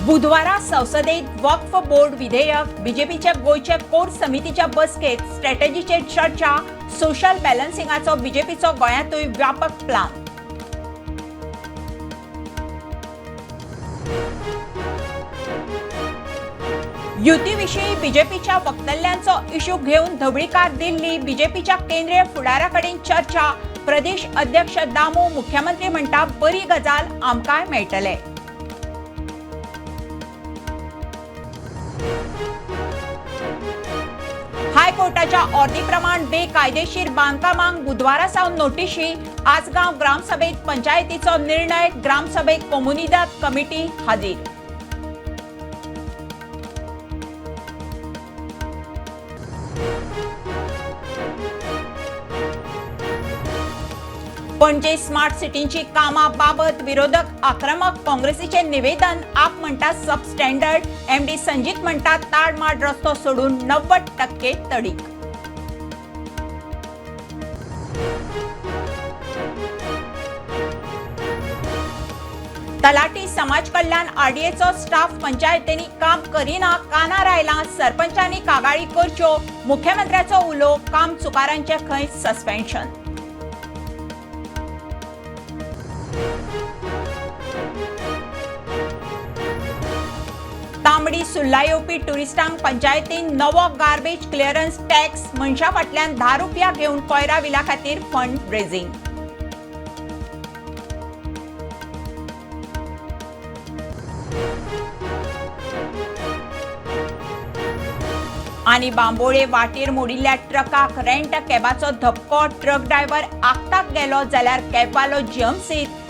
बुधवारा संसदेत वक्फ बोर्ड विधेयक, बीजेपीच्या गोयच्या कोर समितीच्या बसकेत स्ट्रॅटेजीचेर चर्चा, सोशल बॅलन्सिंगाचो बीजेपीचो गोंयांतूय व्यापक प्लान. युतीविशीं बीजेपीच्या वक्तल्यांचो इश्यू घेवन धवळीकार दिल्ली. बीजेपीच्या केंद्रीय फुडाऱ्याकडेन चर्चा. प्रदेश अध्यक्ष दामू मुख्यमंत्री म्हणटा बरी गजाल, आमकांय मेळटले. हायकोर्टाच्या ऑर्दी प्रमाण बेकायदेशीर बांदकामांक बुधवारा सावन नोटीशी. आसगांव ग्रामसभेत पंचायतीचो निर्णय. ग्रामसभेक कोमुनिदाद कमिटी हाजीर. पणजे स्मार्ट सिटींची कामां बाबत विरोधक आक्रमक. काँग्रेसीचे निवेदन. आप म्हणटा सबस्टँडर्ड. एमडी संजीत म्हणटा ताडमाड रस्तो सोडून 90% तडीक. तलाटी समाज कल्याण आरडीएचो स्टाफ पंचायतींनी काम करिना. कानार आयला. सरपंचांनी कागाळी करच्यो. मुख्यमंत्र्याचो उलो. काम चुकारांचे खंय सस्पेन्शन. तांबडी सुर्ला येवपी ट्युरिस्टांक पंचायतीन नवो गार्बेज क्लिअरन्स टॅक्स. मनशा फाटल्यान 10 रुपया घेवन कोयरा विला खातीर फंड रेझिंग. आनी बांबोळे वाटेर मोडिल्ल्या ट्रकाक रेंट कॅबाचो धपको. ट्रक ड्रायव्हर आगताक गेलो जाल्यार कॅबवालो जीएमसीत.